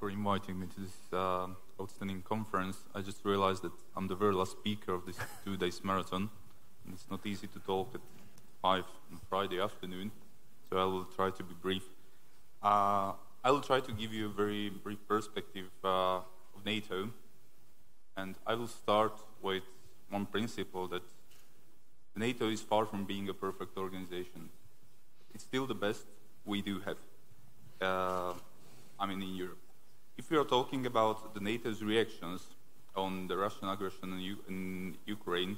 for inviting me to this outstanding conference. I just realized that I'm the very last speaker of this 2 days marathon, and it's not easy to talk at 5 on Friday afternoon, so I will try to be brief. I will try to give you a very brief perspective of NATO, and I will start with one principle that NATO is far from being a perfect organization. It's still the best we do have, in Europe. If we are talking about the NATO's reactions on the Russian aggression in Ukraine,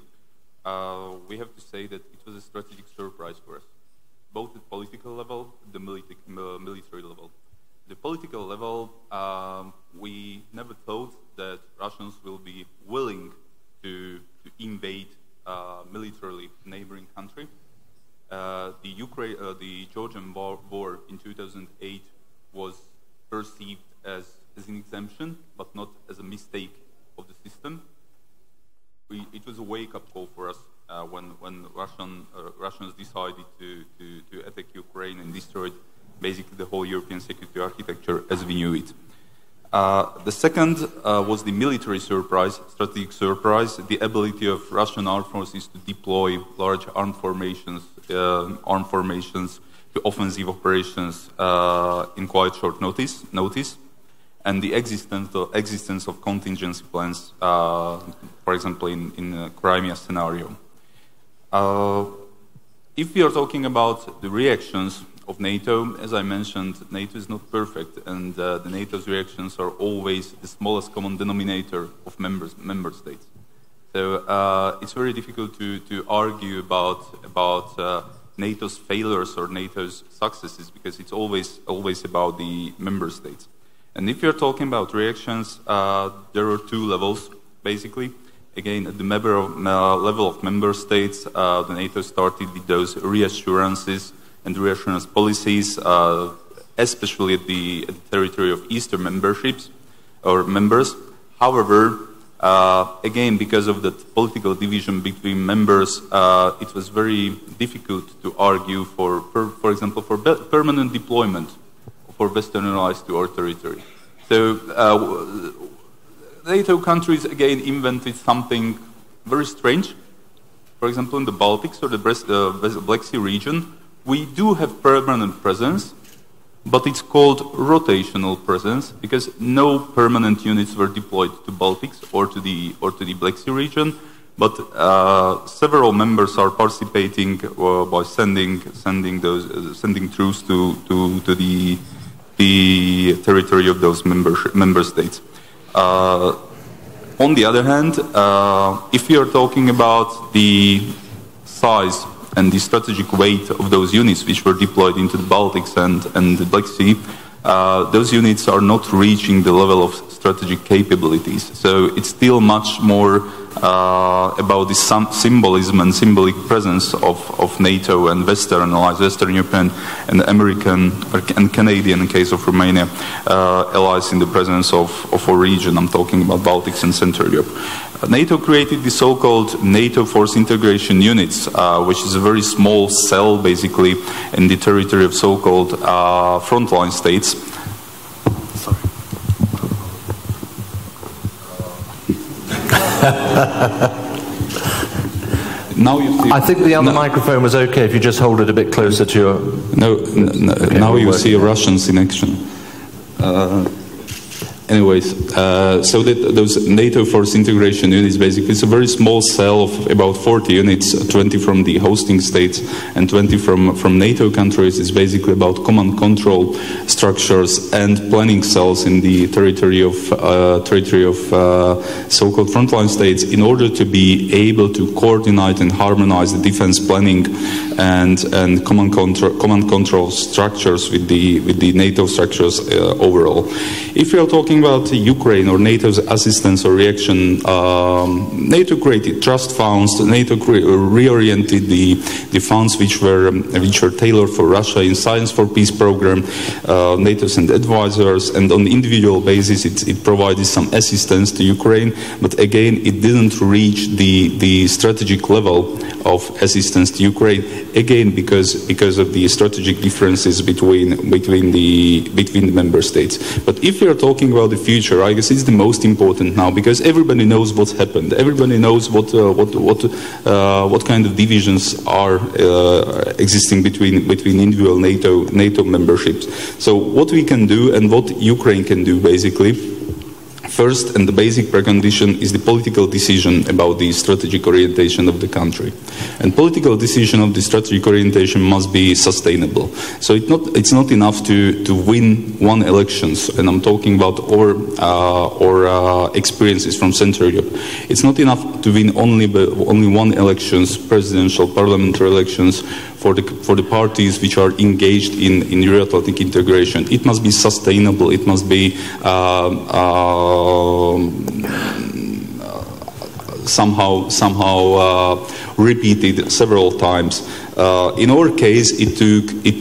we have to say that it was a strategic surprise for us, both at political level, the military level. The political level, we never thought that Russians will be willing to invade militarily a neighboring country. The Georgian war in 2008 was perceived as an exemption, but not as a mistake of the system. It was a wake-up call for us when Russians decided to attack Ukraine and destroy basically the whole European security architecture as we knew it. The second was the military surprise, strategic surprise, the ability of Russian armed forces to deploy large armed formations to offensive operations in quite short notice, and the existence of contingency plans, for example, in Crimea scenario. If we are talking about the reactions of NATO, as I mentioned, NATO is not perfect, and the NATO's reactions are always the smallest common denominator of member states. So it's very difficult to argue about NATO's failures or NATO's successes, because it's always about the member states. And if you're talking about reactions, there are two levels, basically. Again, at the level of member states, the NATO started with those reassurances and reassurance policies, especially at the territory of Eastern members. However, again, because of the political division between members, it was very difficult to argue for example, for permanent deployment for Western allies to our territory. So NATO countries again invented something very strange. For example, in the Baltics or the Black Sea region, we do have permanent presence, but it's called rotational presence because no permanent units were deployed to Baltics or to the Black Sea region. But several members are participating by sending troops to the territory of those member states. On the other hand, if we are talking about the size and the strategic weight of those units which were deployed into the Baltics and the Black Sea, those units are not reaching the level of strategic capabilities. So it's still much more about the symbolism and symbolic presence of NATO and Western allies, Western European and American and Canadian, in case of Romania, allies in the presence of our region. I'm talking about Baltics and Central Europe. NATO created the so-called NATO Force Integration Units, which is a very small cell, basically, in the territory of so-called frontline states. Now you see, I think the other microphone was okay if you just hold it a bit closer to your... Okay, now you see Russians in action. So those NATO Force Integration Units, basically, it's a very small cell of about 40 units, 20 from the hosting states and 20 from NATO countries. It's basically about command control structures and planning cells in the territory of so-called frontline states in order to be able to coordinate and harmonize the defense planning and command control structures with the NATO structures overall. If we are talking talking about Ukraine or NATO's assistance or reaction, NATO created trust funds. NATO reoriented the funds which were tailored for Russia in Science for Peace program. NATO sent advisors, and on the individual basis, it provided some assistance to Ukraine. But again, it didn't reach the strategic level of assistance to Ukraine. Again, because of the strategic differences between the member states. But if we are talking about the future, I guess it's the most important now, because everybody knows what's happened. Everybody knows what kind of divisions are existing between individual NATO memberships. So what we can do and what Ukraine can do, basically, first, and the basic precondition, is the political decision about the strategic orientation of the country. And political decision of the strategic orientation must be sustainable. So it's not enough to win one elections, and I'm talking about our experiences from Central Europe. It's not enough to win only one elections, presidential, parliamentary elections, for the parties which are engaged in Euro-Atlantic integration. It must be sustainable. It must be somehow repeated several times. In our case, it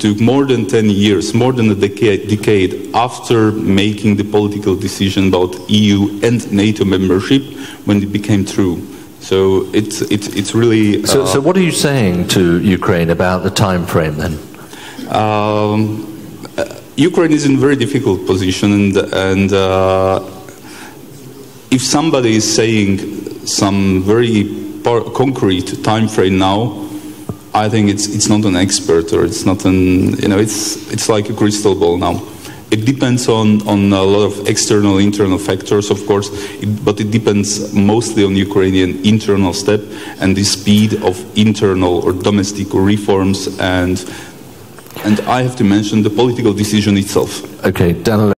took more than 10 years, more than a decade after making the political decision about EU and NATO membership when it became true. So it's really. So what are you saying to Ukraine about the time frame then? Ukraine is in a very difficult position, and if somebody is saying some very concrete time frame now, I think it's not an expert, or it's not it's like a crystal ball now. It depends on a lot of external, internal factors, of course, but it depends mostly on Ukrainian internal step and the speed of internal or domestic reforms, and I have to mention the political decision itself. Okay, Danilo.